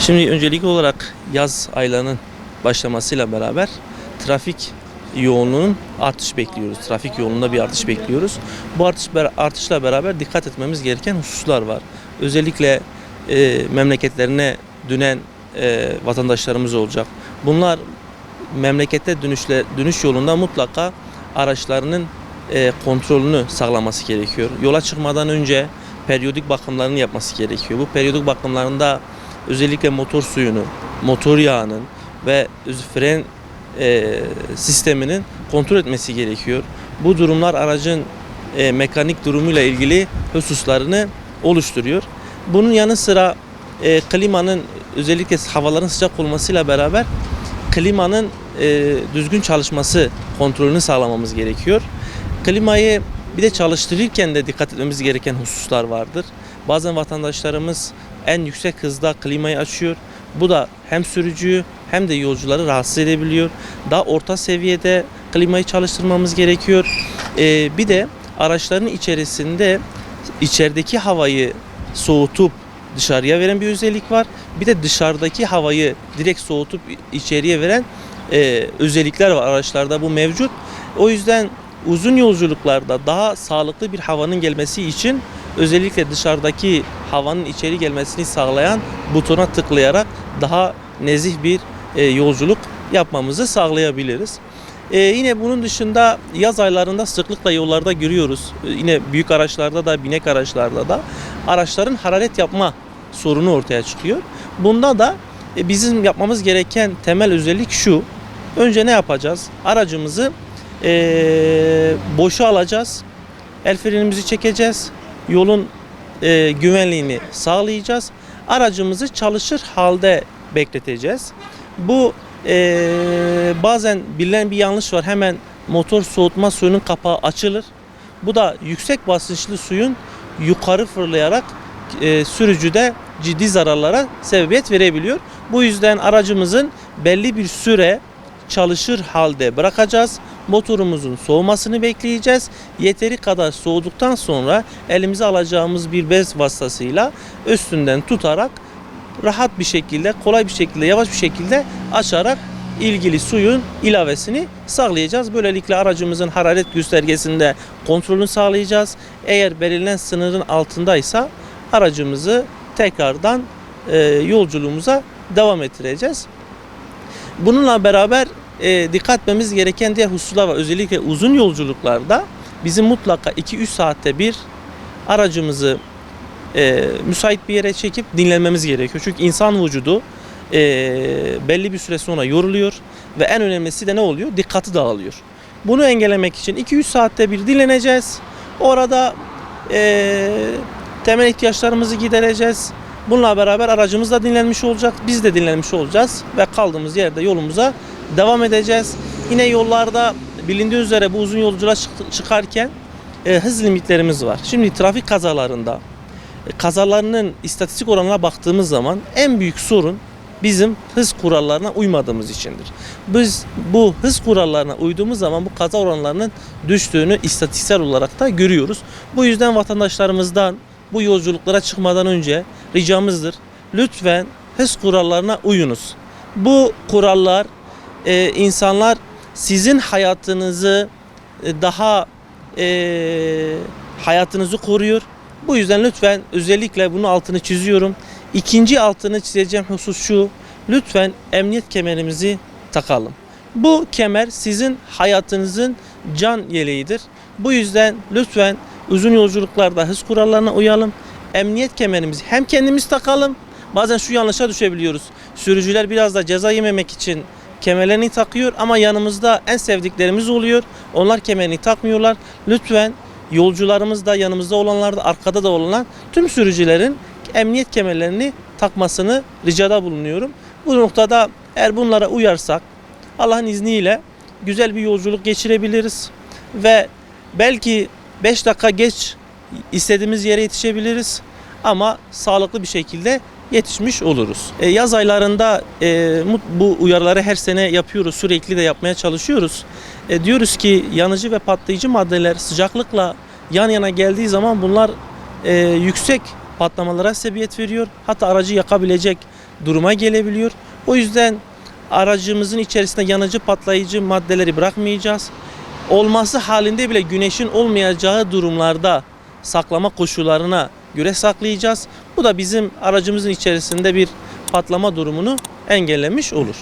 Şimdi öncelikli olarak yaz aylarının başlamasıyla beraber trafik yoğunluğunun artış bekliyoruz. Trafik yoğunluğunda bir artış bekliyoruz. Bu artışla beraber dikkat etmemiz gereken hususlar var. Özellikle memleketlerine dönen vatandaşlarımız olacak. Bunlar memlekete dönüş yolunda mutlaka araçlarının kontrolünü sağlaması gerekiyor. Yola çıkmadan önce periyodik bakımlarını yapması gerekiyor. Bu periyodik bakımlarında özellikle motor suyunu, motor yağının ve fren sisteminin kontrol etmesi gerekiyor. Bu durumlar aracın mekanik durumuyla ilgili hususlarını oluşturuyor. Bunun yanı sıra klimanın özellikle havaların sıcak olmasıyla beraber klimanın düzgün çalışması kontrolünü sağlamamız gerekiyor. Klimayı bir de çalıştırırken de dikkat etmemiz gereken hususlar vardır. Bazen vatandaşlarımız en yüksek hızda klimayı açıyor. Bu da hem sürücüyü hem de yolcuları rahatsız edebiliyor. Daha orta seviyede klimayı çalıştırmamız gerekiyor. Bir de araçların içerideki havayı soğutup dışarıya veren bir özellik var. Bir de dışarıdaki havayı direkt soğutup içeriye veren özellikler var araçlarda, bu mevcut. O yüzden uzun yolculuklarda daha sağlıklı bir havanın gelmesi için özellikle dışarıdaki havanın içeri gelmesini sağlayan butona tıklayarak daha nezih bir yolculuk yapmamızı sağlayabiliriz. Yine bunun dışında yaz aylarında sıklıkla yollarda görüyoruz. Yine büyük araçlarda da, binek araçlarda da araçların hararet yapma sorunu ortaya çıkıyor. Bunda da bizim yapmamız gereken temel özellik şu. Önce ne yapacağız? Aracımızı boşa alacağız. El frenimizi çekeceğiz. Yolun güvenliğini sağlayacağız. Aracımızı çalışır halde bekleteceğiz. Bu bazen bilinen bir yanlış var. Hemen motor soğutma suyunun kapağı açılır. Bu da yüksek basınçlı suyun yukarı fırlayarak sürücüde ciddi zararlara sebebiyet verebiliyor. Bu yüzden aracımızın belli bir süre çalışır halde bırakacağız. Motorumuzun soğumasını bekleyeceğiz. Yeteri kadar soğuduktan sonra elimize alacağımız bir bez vasıtasıyla üstünden tutarak rahat bir şekilde, kolay bir şekilde, yavaş bir şekilde açarak ilgili suyun ilavesini sağlayacağız. Böylelikle aracımızın hararet göstergesinde kontrolünü sağlayacağız. Eğer belirlenen sınırın altındaysa aracımızı tekrardan yolculuğumuza devam ettireceğiz. Bununla beraber dikkat etmemiz gereken diğer hususlar var. Özellikle uzun yolculuklarda bizim mutlaka 2-3 saatte bir aracımızı müsait bir yere çekip dinlenmemiz gerekiyor. Çünkü insan vücudu belli bir süre sonra yoruluyor ve en önemlisi de ne oluyor? Dikkati dağılıyor. Bunu engellemek için 2-3 saatte bir dinleneceğiz. Orada temel ihtiyaçlarımızı gidereceğiz. Bununla beraber aracımız da dinlenmiş olacak, biz de dinlenmiş olacağız ve kaldığımız yerde yolumuza devam edeceğiz. Yine yollarda bilindiği üzere bu uzun yolculuğa çıkarken hız limitlerimiz var. Şimdi trafik kazalarının istatistik oranına baktığımız zaman en büyük sorun bizim hız kurallarına uymadığımız içindir. Biz bu hız kurallarına uyduğumuz zaman bu kaza oranlarının düştüğünü istatistiksel olarak da görüyoruz. Bu yüzden vatandaşlarımızdan bu yolculuklara çıkmadan önce ricamızdır. Lütfen hız kurallarına uyunuz. Bu kurallar insanlar sizin hayatınızı daha hayatınızı koruyor. Bu yüzden lütfen özellikle bunun altını çiziyorum. İkinci altını çizeceğim husus şu. Lütfen emniyet kemerimizi takalım. Bu kemer sizin hayatınızın can yeleğidir. Bu yüzden lütfen uzun yolculuklarda hız kurallarına uyalım. Emniyet kemerimizi hem kendimiz takalım. Bazen şu yanlışa düşebiliyoruz. Sürücüler biraz da ceza yememek için kemerlerini takıyor ama yanımızda en sevdiklerimiz oluyor. Onlar kemerini takmıyorlar. Lütfen yolcularımız da, yanımızda olanlar da, arkada da olanlar, tüm sürücülerin emniyet kemerlerini takmasını ricada bulunuyorum. Bu noktada eğer bunlara uyarsak Allah'ın izniyle güzel bir yolculuk geçirebiliriz ve belki 5 dakika geç istediğimiz yere yetişebiliriz ama sağlıklı bir şekilde yetişmiş oluruz. Yaz aylarında bu uyarıları her sene yapıyoruz, sürekli de yapmaya çalışıyoruz. Diyoruz ki yanıcı ve patlayıcı maddeler sıcaklıkla yan yana geldiği zaman bunlar yüksek patlamalara sebebiyet veriyor. Hatta aracı yakabilecek duruma gelebiliyor. O yüzden aracımızın içerisinde yanıcı patlayıcı maddeleri bırakmayacağız. Olması halinde bile güneşin olmayacağı durumlarda saklama koşullarına göre saklayacağız. Bu da bizim aracımızın içerisinde bir patlama durumunu engellemiş olur.